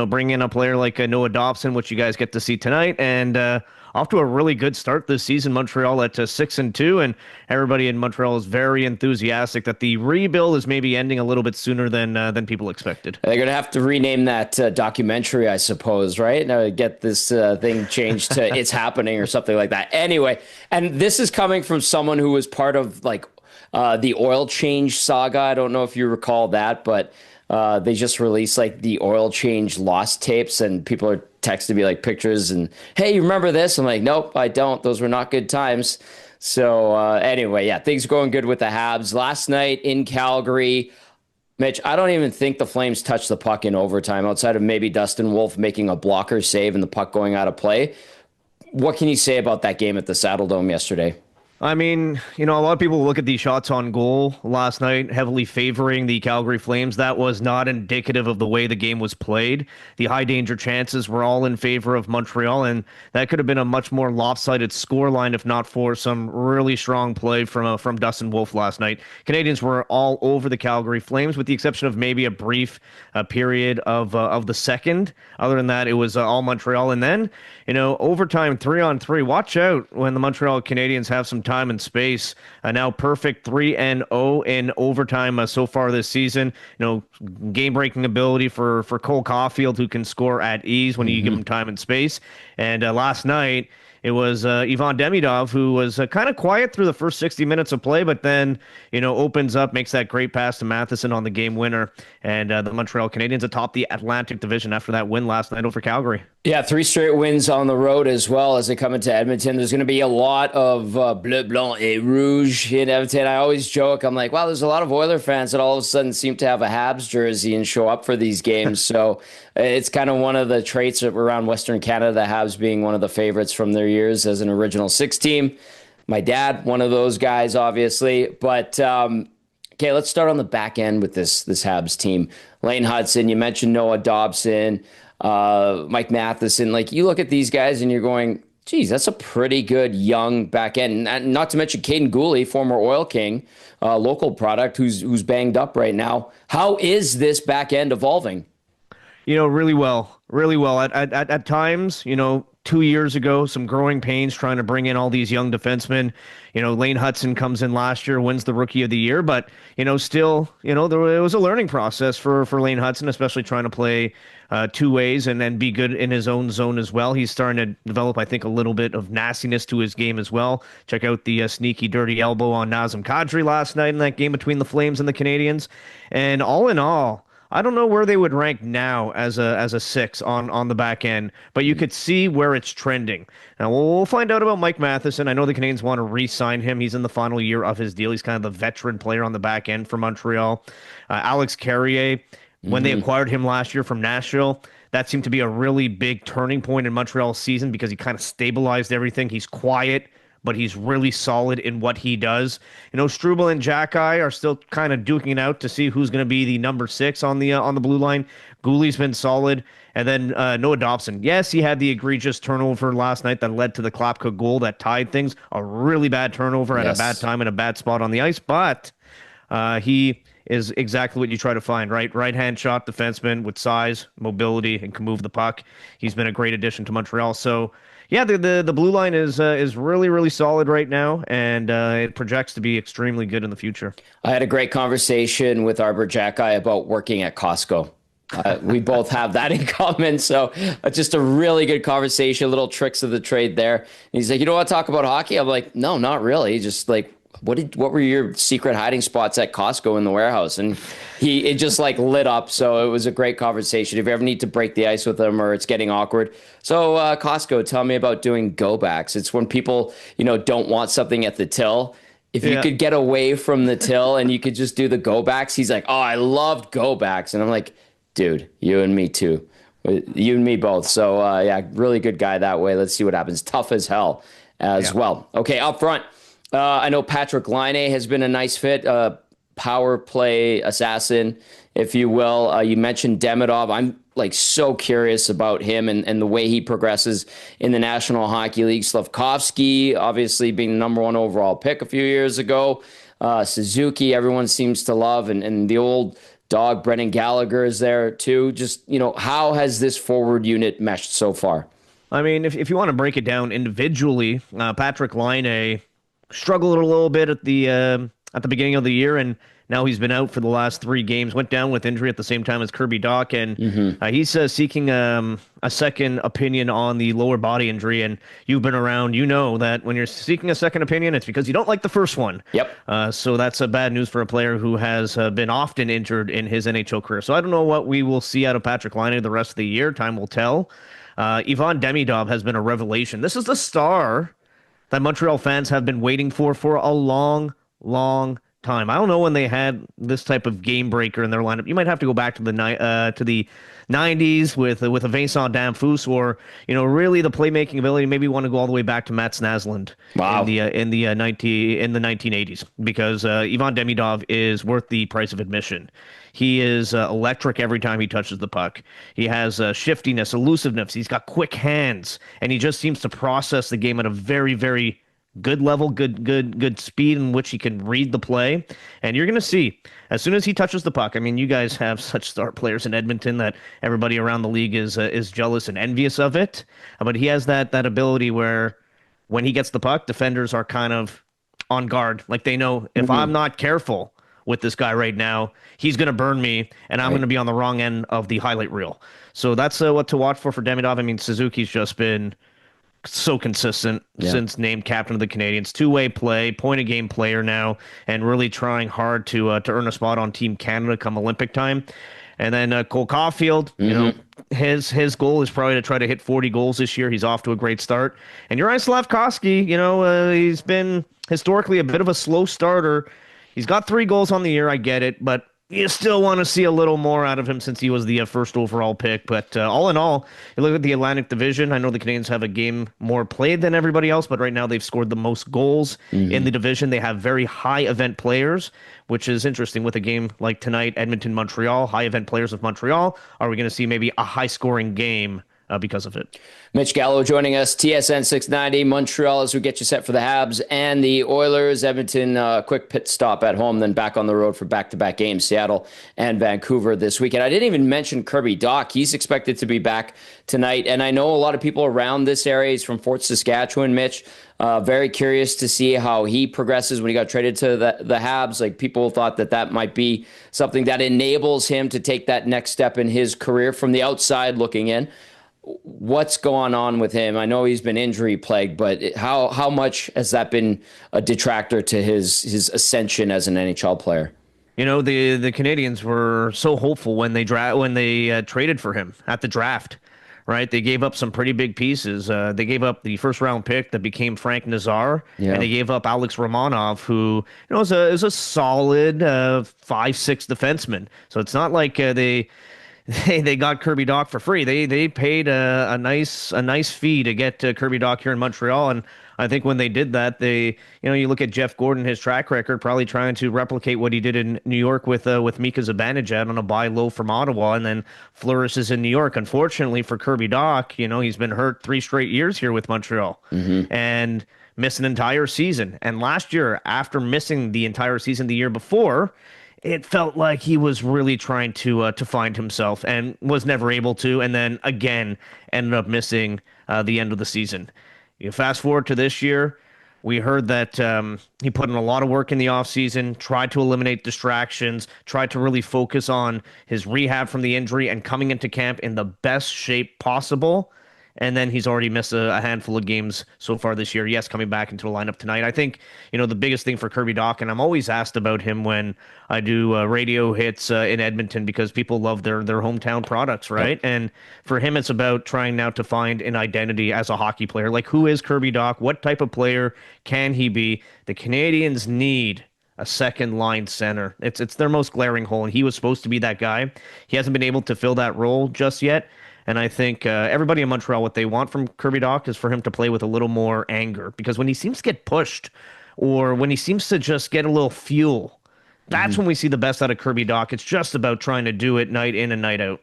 Bring in a player like Noah Dobson, which you guys get to see tonight, and off to a really good start this season. Montreal at 6-2, and everybody in Montreal is very enthusiastic that the rebuild is maybe ending a little bit sooner than people expected. They're going to have to rename that documentary, I suppose, right? Now get this thing changed to It's Happening or something like that. Anyway, and this is coming from someone who was part of the oil change saga. I don't know if you recall that, but they just released the oil change lost tapes, and people are texting me pictures and, hey, you remember this? I'm like, nope, I don't. Those were not good times. So anyway, things are going good with the Habs. Last night in Calgary, Mitch, I don't even think the Flames touched the puck in overtime outside of maybe Dustin Wolf making a blocker save and the puck going out of play. What can you say about that game at the Saddledome yesterday? I mean, a lot of people look at the shots on goal last night, heavily favoring the Calgary Flames. That was not indicative of the way the game was played. The high danger chances were all in favor of Montreal, and that could have been a much more lopsided scoreline if not for some really strong play from Dustin Wolf last night. Canadiens were all over the Calgary Flames, with the exception of maybe a brief period of the second. Other than that, it was all Montreal. And then, overtime 3-on-3. Watch out when the Montreal Canadiens have some time and space. Now perfect 3-0 in overtime so far this season. Game-breaking ability for Cole Caulfield, who can score at ease when you give him time and space. And last night, it was Ivan Demidov, who was kind of quiet through the first 60 minutes of play, but then, opens up, makes that great pass to Matheson on the game winner. And the Montreal Canadiens atop the Atlantic Division after that win last night over Calgary. Yeah, 3 straight wins on the road as well as they come into Edmonton. There's going to be a lot of bleu, blanc, et rouge in Edmonton. I always joke, I'm like, wow, there's a lot of Oiler fans that all of a sudden seem to have a Habs jersey and show up for these games. So it's kind of one of the traits around Western Canada, the Habs being one of the favorites from their years as an original 6 team. My dad, one of those guys, obviously. But okay, let's start on the back end with this Habs team. Lane Hudson, you mentioned Noah Dobson, Mike Matheson. Like, you look at these guys and you're going, geez, that's a pretty good young back end. And not to mention Caden Gooley, former Oil King, local product, who's banged up right now. How is this back end evolving? Really well, really well. At times, 2 years ago, some growing pains trying to bring in all these young defensemen. Lane Hudson comes in last year, wins the Rookie of the Year, but still, it was a learning process for Lane Hudson, especially trying to play 2 ways and then be good in his own zone as well. He's starting to develop, I think, a little bit of nastiness to his game as well. Check out the sneaky, dirty elbow on Nazem Kadri last night in that game between the Flames and the Canadiens. And all in all, I don't know where they would rank now as a 6 on the back end, but you could see where it's trending. Now, we'll find out about Mike Matheson. I know the Canadiens want to re-sign him. He's in the final year of his deal. He's kind of the veteran player on the back end for Montreal. Alex Carrier, when they acquired him last year from Nashville, that seemed to be a really big turning point in Montreal's season because he kind of stabilized everything. He's quiet, but he's really solid in what he does. Struble and Jackeye are still kind of duking it out to see who's going to be the number 6 on the blue line. Gooley's been solid. And then Noah Dobson. Yes, he had the egregious turnover last night that led to the Klapka goal that tied things. A really bad turnover at a bad time and a bad spot on the ice. But he is exactly what you try to find, right? Right-hand shot defenseman with size, mobility, and can move the puck. He's been a great addition to Montreal. So, yeah, the blue line is really, really solid right now, and it projects to be extremely good in the future. I had a great conversation with Arbor Jackeye about working at Costco. We both have that in common, so just a really good conversation, little tricks of the trade there. And he's like, you don't want to talk about hockey? I'm like, no, not really. Just like, what were your secret hiding spots at Costco in the warehouse? And it just like lit up. So it was a great conversation. If you ever need to break the ice with him or it's getting awkward. So Costco, tell me about doing go backs. It's when people, don't want something at the till. If you could get away from the till and you could just do the go backs, he's like, oh, I loved go backs. And I'm like, dude, you and me too. You and me both. So really good guy that way. Let's see what happens. Tough as hell as well. Okay, up front. I know Patrick Laine has been a nice fit, power play assassin, if you will. You mentioned Demidov. I'm like so curious about him and the way he progresses in the National Hockey League. Slavkovsky, obviously being the number 1 overall pick a few years ago. Suzuki, everyone seems to love. And the old dog, Brendan Gallagher, is there too. Just, how has this forward unit meshed so far? I mean, if you want to break it down individually, Patrick Laine struggled a little bit at the beginning of the year, and now he's been out for the last 3 games. Went down with injury at the same time as Kirby Dach, and he's seeking a second opinion on the lower body injury. And you've been around, that when you're seeking a second opinion, it's because you don't like the first one. Yep. So that's bad news for a player who has been often injured in his NHL career. So I don't know what we will see out of Patrick Laine the rest of the year. Time will tell. Ivan Demidov has been a revelation. This is the star that Montreal fans have been waiting for a long, long time. I don't know when they had this type of game breaker in their lineup. You might have to go back to the 90s with a Vincent Damphousse, or really the playmaking ability. Maybe you want to go all the way back to Mats Naslund in the 1980s, because Ivan Demidov is worth the price of admission. He is electric every time he touches the puck. He has shiftiness, elusiveness. He's got quick hands, and he just seems to process the game at a very, very good level, good speed in which he can read the play. And you're going to see, as soon as he touches the puck, I mean, you guys have such star players in Edmonton that everybody around the league is jealous and envious of it. But he has that ability where when he gets the puck, defenders are kind of on guard. Like, they know, if I'm not careful with this guy right now, he's going to burn me, and I'm going to be on the wrong end of the highlight reel. So that's what to watch for Demidov. I mean, Suzuki's just been so consistent since named captain of the Canadiens. Two-way play, point-a-game player now, and really trying hard to earn a spot on Team Canada come Olympic time. And then Cole Caulfield, you know, his goal is probably to try to hit 40 goals this year. He's off to a great start. And Juraj Slafkovsky, you know, he's been historically a bit of a slow starter. He's got 3 goals on the year, I get it, but you still want to see a little more out of him since he was the first overall pick. But all in all, you look at the Atlantic Division. I know the Canadiens have a game more played than everybody else, but right now they've scored the most goals in the division. They have very high event players, which is interesting with a game like tonight, Edmonton-Montreal, high event players of Montreal. Are we going to see maybe a high-scoring game because of it? Mitch Gallo joining us, TSN 690, Montreal, as we get you set for the Habs and the Oilers. Edmonton, quick pit stop at home, then back on the road for back-to-back games, Seattle and Vancouver this weekend. I didn't even mention Kirby Dach. He's expected to be back tonight, and I know a lot of people around this area. He's from Fort Saskatchewan, Mitch. Very curious to see how he progresses when he got traded to the Habs. Like, people thought that might be something that enables him to take that next step in his career from the outside looking in. What's going on with him? I know he's been injury plagued, but how much has that been a detractor to his ascension as an NHL player? You know, the Canadiens were so hopeful when they traded for him at the draft, right? They gave up some pretty big pieces. They gave up the first round pick that became Frank Nazar, and they gave up Alex Romanov, who, you know, is a solid 5'6" defenseman. So it's not like they got Kirby Dach for free. They paid a nice fee to get Kirby Dach here in Montreal, and I think when they did that, you look at Jeff Gordon, his track record, probably trying to replicate what he did in New York with Mika Zibanejad on a buy low from Ottawa, and then flourishes in New York. Unfortunately for Kirby Dach, you know, he's been hurt 3 straight years here with Montreal, and missed an entire season. And last year, after missing the entire season the year before, it felt like he was really trying to find himself and was never able to, and then again ended up missing the end of the season. You fast forward to this year, we heard that he put in a lot of work in the offseason, tried to eliminate distractions, tried to really focus on his rehab from the injury and coming into camp in the best shape possible. And then he's already missed a handful of games so far this year. Yes, coming back into the lineup tonight. I think, you know, the biggest thing for Kirby Dach, and I'm always asked about him when I do radio hits in Edmonton, because people love their hometown products, right? Yep. And for him, it's about trying now to find an identity as a hockey player. Like, who is Kirby Dach? What type of player can he be? The Canadiens need a second-line center. It's their most glaring hole, and he was supposed to be that guy. He hasn't been able to fill that role just yet. And I think everybody in Montreal, what they want from Kirby Dach is for him to play with a little more anger. Because when he seems to get pushed, or when he seems to just get a little fuel, that's when we see the best out of Kirby Dach. It's just about trying to do it night in and night out.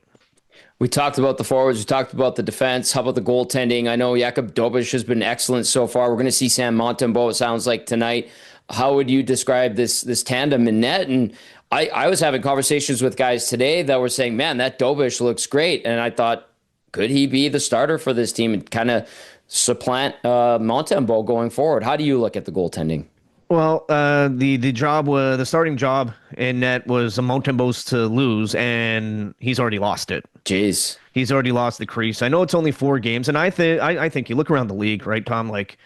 We talked about the forwards. We talked about the defense. How about the goaltending? I know Jakub Dobeš has been excellent so far. We're going to see Sam Montembeault, it sounds like, tonight. How would you describe this tandem in net? And I was having conversations with guys today that were saying, man, that Dobeš looks great. And I thought, could he be the starter for this team and kind of supplant Montembeault going forward? How do you look at the goaltending? Well, the starting job in net was Montembeault's to lose, and he's already lost it. Jeez, he's already lost the crease. I know it's only 4 games, and I think you look around the league, right, Tom? Like,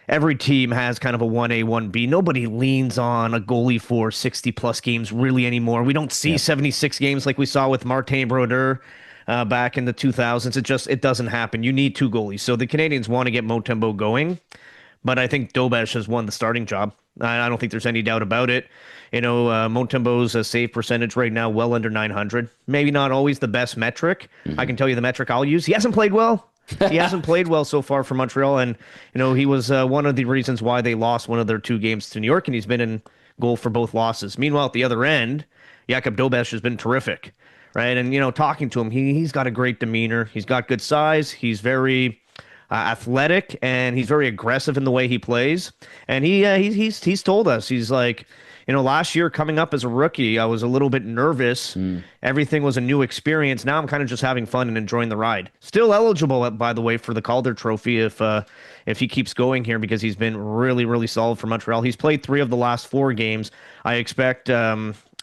every team has kind of a 1A, 1B. Nobody leans on a goalie for 60-plus games really anymore. We don't see 76 games like we saw with Martin Brodeur back in the 2000s. It doesn't happen. You need 2 goalies. So the Canadiens want to get Montembeault going, but I think Dobeš has won the starting job. I don't think there's any doubt about it. You know, Montembeault's save percentage right now well under 900. Maybe not always the best metric. I can tell you the metric I'll use. He hasn't played well. He hasn't played well so far for Montreal, and you know, he was one of the reasons why they lost one of their 2 games to New York, and he's been in goal for both losses. Meanwhile, at the other end, Jakub Dobeš has been terrific, right? And you know, talking to him, he's got a great demeanor. He's got good size. He's very athletic, and he's very aggressive in the way he plays. And he's told us, he's like, you know, last year coming up as a rookie, I was a little bit nervous. Everything was a new experience. Now I'm kind of just having fun and enjoying the ride. Still eligible, by the way, for the Calder Trophy if he keeps going here, because he's been really, really solid for Montreal. He's played 3 of the last 4 games. I expect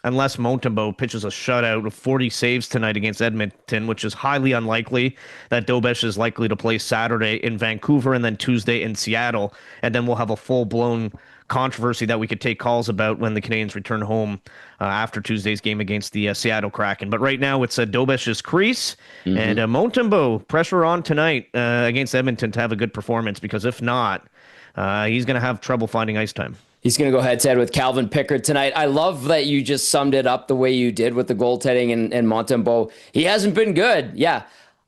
unless Montembeault pitches a shutout of 40 saves tonight against Edmonton, which is highly unlikely. That Dobesh is likely to play Saturday in Vancouver and then Tuesday in Seattle. And then we'll have a full-blown controversy that we could take calls about when the Canadiens return home after Tuesday's game against the Seattle Kraken. But right now it's Dobesh's crease and Montembeault pressure on tonight against Edmonton to have a good performance, because if not, he's going to have trouble finding ice time. He's going to go head-to-head with Calvin Pickard tonight. I love that you just summed it up the way you did with the goaltending and Montembeault. He hasn't been good. Yeah,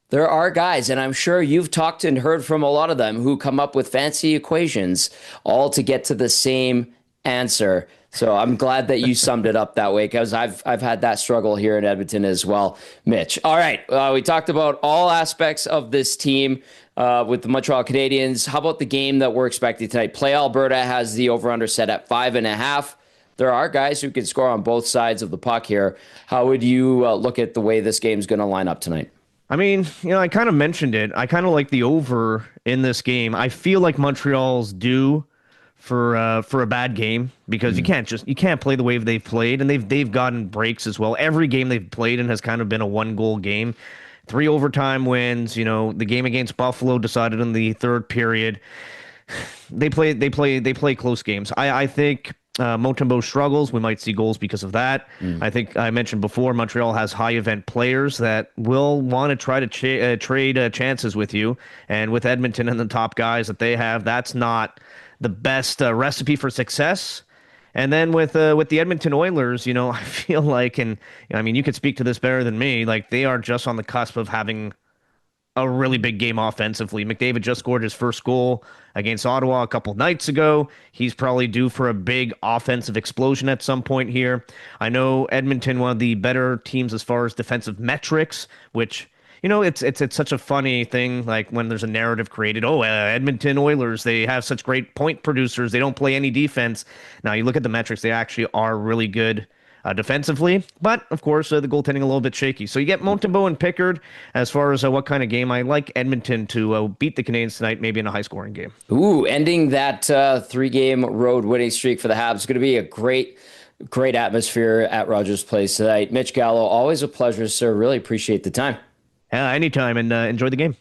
there are guys, and I'm sure you've talked and heard from a lot of them, who come up with fancy equations all to get to the same answer. So I'm glad that you summed it up that way, because I've had that struggle here in Edmonton as well, Mitch. All right, we talked about all aspects of this team with the Montreal Canadiens. How about the game that we're expecting tonight? Play Alberta has the over-under set at 5.5. There are guys who can score on both sides of the puck here. How would you look at the way this game's going to line up tonight? I mean, I kind of mentioned it. I kind of like the over in this game. I feel like Montreal's due for a bad game, because you can't play the way they've played, and they've gotten breaks as well. Every game they've played in has kind of been a 1-goal game. 3 overtime wins. The game against Buffalo decided in the third period. They play close games. I think Montembeault struggles. We might see goals because of that. I think I mentioned before, Montreal has high event players that will want to try to trade chances with you. And with Edmonton and the top guys that they have, that's not the best recipe for success. And then with the Edmonton Oilers, I feel like, and I mean, you could speak to this better than me, like they are just on the cusp of having a really big game offensively. McDavid just scored his first goal against Ottawa a couple nights ago. He's probably due for a big offensive explosion at some point here. I know Edmonton, one of the better teams as far as defensive metrics, which, it's such a funny thing, like when there's a narrative created, Edmonton Oilers, they have such great point producers, they don't play any defense. Now you look at the metrics, they actually are really good defensively, but of course the goaltending a little bit shaky. So you get Montembeault and Pickard. As far as what kind of game, I like Edmonton to beat the Canadiens tonight, maybe in a high-scoring game. Ooh, ending that 3-game road winning streak for the Habs is going to be a great atmosphere at Rogers Place tonight. Mitch Gallo, always a pleasure, sir. Really appreciate the time. Anytime, and enjoy the game.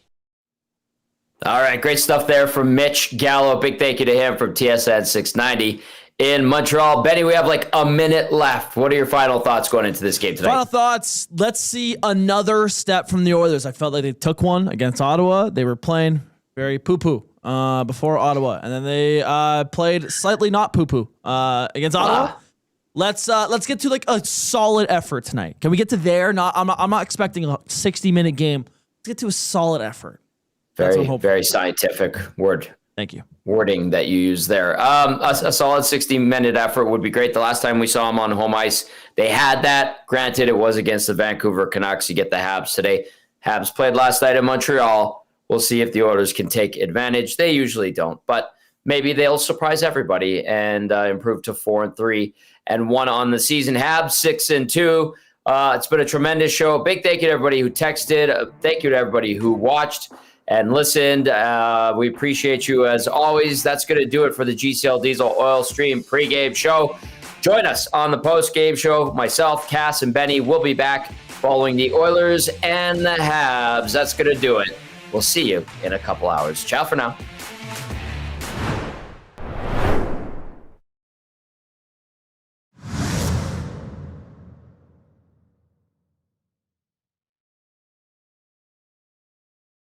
All right, great stuff there from Mitch Gallo. Big thank you to him from TSN 690 in Montreal. Benny, we have like a minute left. What are your final thoughts going into this game tonight? Final thoughts. Let's see another step from the Oilers. I felt like they took one against Ottawa. They were playing very poo-poo before Ottawa, and then they played slightly not poo-poo against Ottawa. Let's get to like a solid effort tonight. Can we get to there? I'm not expecting a 60-minute game. Let's get to a solid effort. Very scientific word. Thank you. Wording that you use there. A solid 60-minute effort would be great. The last time we saw them on home ice, they had that. Granted, it was against the Vancouver Canucks. You get the Habs today. Habs played last night in Montreal. We'll see if the Oilers can take advantage. They usually don't, but maybe they'll surprise everybody and improve to 4-3 and 1 on the season. Habs 6-2. It's been a tremendous show. Big thank you to everybody who texted. Thank you to everybody who watched and listened. We appreciate you as always. That's going to do it for the GCL Diesel Oil Stream pregame show. Join us on the postgame show. Myself, Cass, and Benny will be back following the Oilers and the Habs. That's going to do it. We'll see you in a couple hours. Ciao for now.